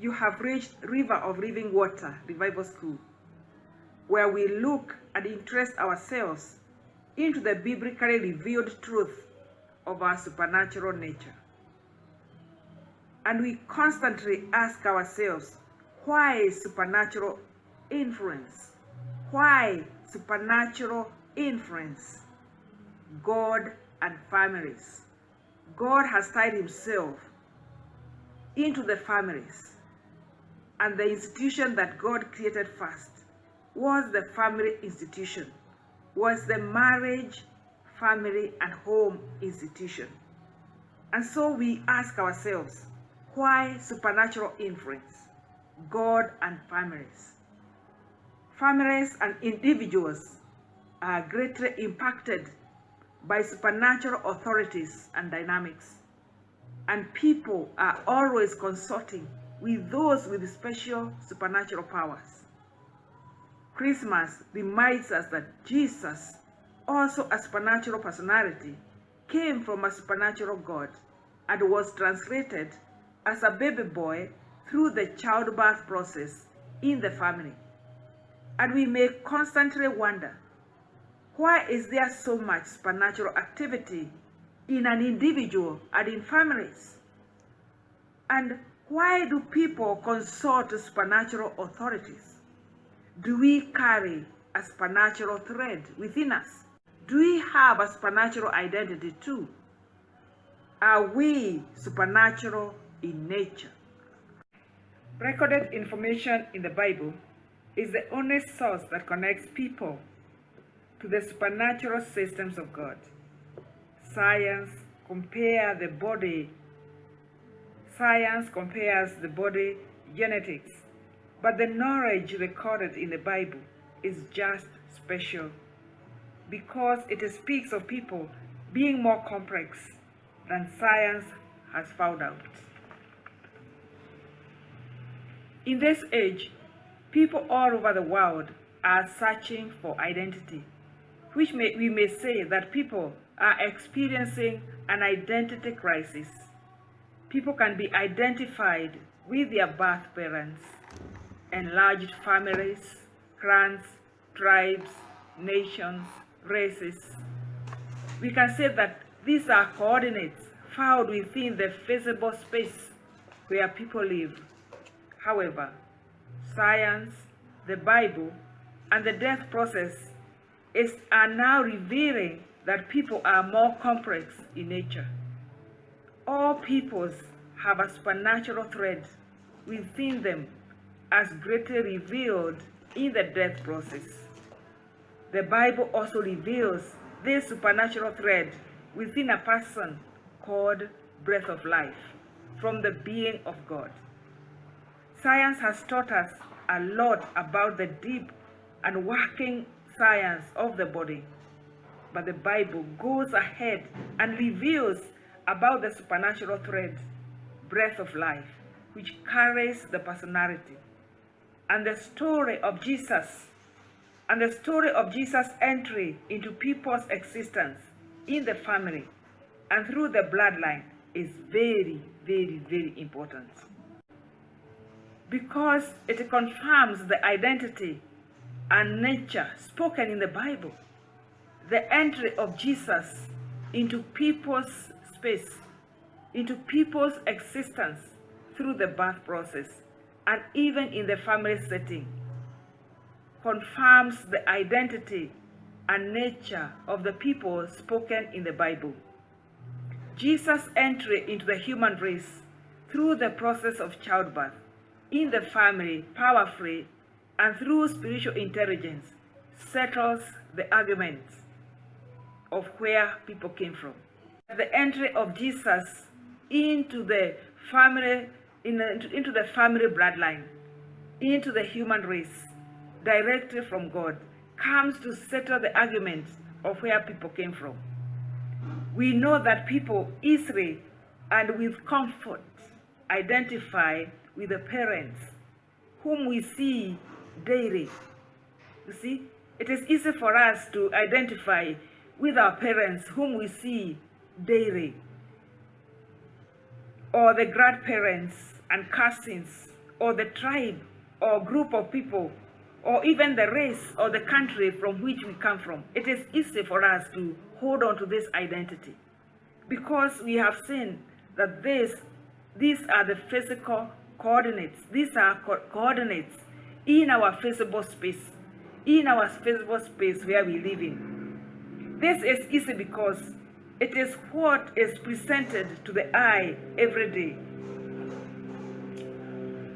you have reached River of Living Water Revival School, where we look and interest ourselves into the biblically revealed truth of our supernatural nature. And we constantly ask ourselves, why supernatural influence? Why supernatural influence? God and families. God has tied himself into the families, and the institution that God created first was the family institution, was the marriage, family, and home institution. And so we ask ourselves, why supernatural influence? God and families. Families and individuals are greatly impacted by supernatural authorities and dynamics. And people are always consulting with those with special supernatural powers. Christmas reminds us that Jesus, also a supernatural personality, came from a supernatural God and was translated as a baby boy through the childbirth process in the family. And we may constantly wonder, why is there so much supernatural activity in an individual and in families? And why do people consult supernatural authorities? Do we carry a supernatural thread within us? Do we have a supernatural identity too? Are we supernatural in nature? Recorded information in the Bible is the only source that connects people to the supernatural systems of God. Science compares the body genetics, but the knowledge recorded in the Bible is just special because it speaks of people being more complex than science has found out. In this age, people all over the world are searching for identity, which we may say that people are experiencing an identity crisis. People can be identified with their birth parents, enlarged families, clans, tribes, nations, races. We can say that these are coordinates found within the physical space where people live. However, science, the Bible, and the death process are now revealing that people are more complex in nature. All peoples have a supernatural thread within them as greatly revealed in the death process. The Bible also reveals this supernatural thread within a person called breath of life from the being of God. Science has taught us a lot about the deep and working science of the body, but the Bible goes ahead and reveals about the supernatural thread, breath of life, which carries the personality, and the story of Jesus, and the story of Jesus' entry into people's existence in the family and through the bloodline is very, very, very important, because it confirms the identity and nature spoken in the Bible. The entry of Jesus into people's space, into people's existence through the birth process, and even in the family setting, confirms the identity and nature of the people spoken in the Bible. Jesus' entry into the human race through the process of childbirth, in the family, powerfully, and through spiritual intelligence, settles the argument of where people came from. The entry of Jesus into the family, into the family bloodline, into the human race, directly from God, comes to settle the argument of where people came from. We know that people easily and with comfort identify with the parents whom we see daily. You see, it is easy for us to identify with our parents whom we see daily, or the grandparents and cousins or the tribe or group of people or even the race or the country from which we come from, it is easy for us to hold on to this identity because we have seen that these are the physical coordinates. These are coordinates in our physical space, where we live in. This is easy because it is what is presented to the eye every day.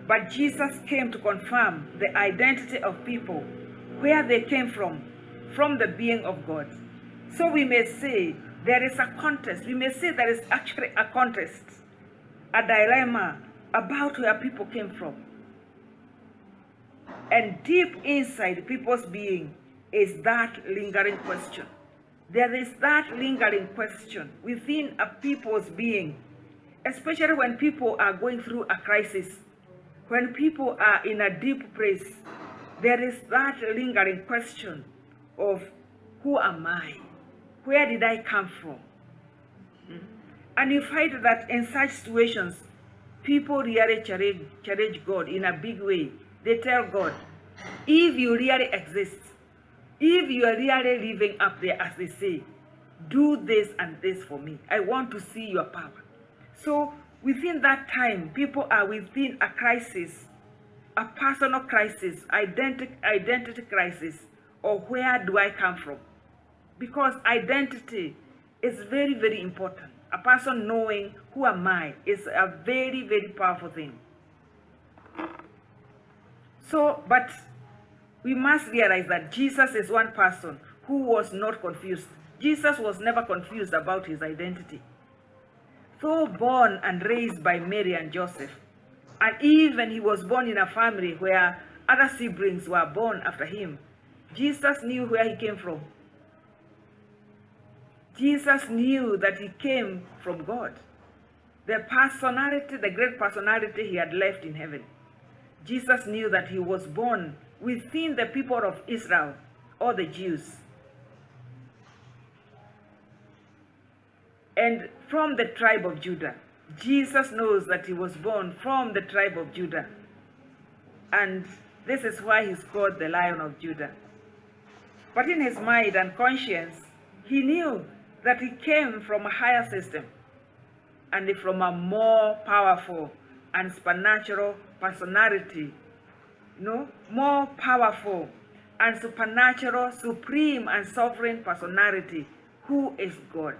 But Jesus came to confirm the identity of people, where they came from the being of God. So we may say there is a contest. We may say there is actually a contest, a dilemma about where people came from. And deep inside people's being is that lingering question. There is that lingering question within a people's being, especially when people are going through a crisis. When people are in a deep place, there is that lingering question of, who am I? Where did I come from? And you find that in such situations, people really challenge God in a big way. They tell God, if you really exist, if you are really living up there as they say, do this and this for me. I want to see your power. So within that time, people are within a crisis, a personal crisis, identity crisis, or where do I come from? Because identity is very, very important. A person knowing who am I is a very, very powerful thing. So, but we must realize that Jesus is one person who was not confused. Jesus was never confused about his identity. Though born and raised by Mary and Joseph, and even he was born in a family where other siblings were born after him, Jesus knew where he came from. Jesus knew that he came from God. The personality, the great personality he had left in heaven. Jesus knew that he was born within the people of Israel, or the Jews. And from the tribe of Judah. Jesus knows that he was born from the tribe of Judah. And this is why he's called the Lion of Judah. But in his mind and conscience, he knew that he came from a higher system and from a more powerful and supernatural personality. More powerful and supernatural, supreme and sovereign personality, who is God.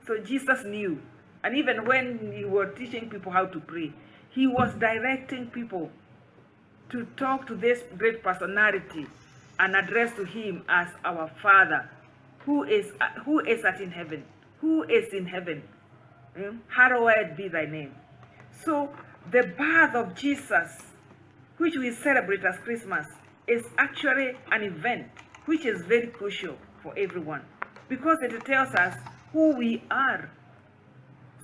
So Jesus knew, and even when he was teaching people how to pray, he was directing people to talk to this great personality and address to him as our Father, who is in heaven, who is in heaven. Hallowed be thy name. So the birth of Jesus, which we celebrate as Christmas, is actually an event which is very crucial for everyone, because it tells us who we are,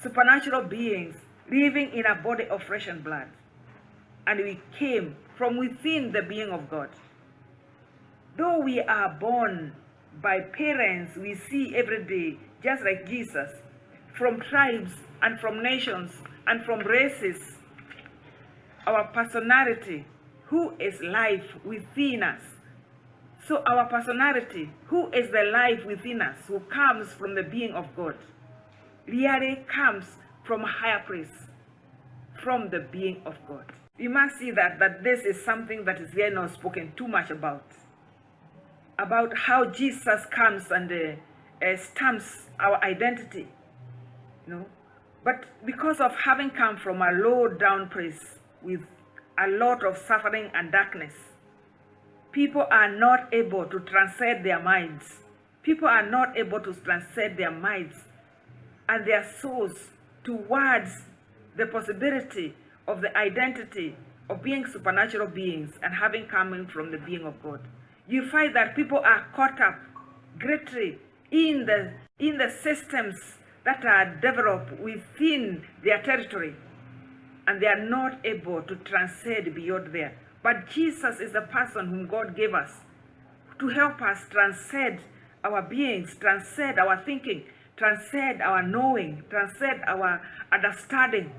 supernatural beings living in a body of flesh and blood, and we came from within the being of God. Though we are born by parents we see every day, just like Jesus, from tribes and from nations and from races, our personality, who is life within us. So our personality, who is the life within us, who comes from the being of God, really comes from a higher place, from the being of God. We must see that this is something that is really not spoken too much about how Jesus comes and stamps our identity. But because of having come from a low down place with a lot of suffering and darkness, people are not able to transcend their minds. People are not able to transcend their minds and their souls towards the possibility of the identity of being supernatural beings and having come from the being of God. You find that people are caught up greatly in the systems that are developed within their territory, and they are not able to transcend beyond there. But Jesus is the person whom God gave us to help us transcend our beings, transcend our thinking, transcend our knowing, transcend our understanding,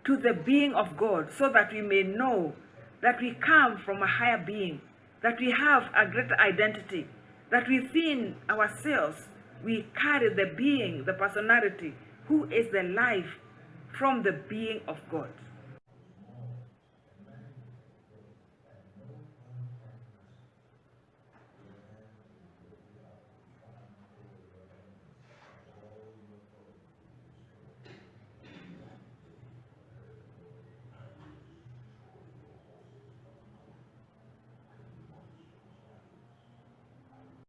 to the being of God, so that we may know that we come from a higher being, that we have a greater identity, that within ourselves we carry the being, the personality, who is the life from the being of God.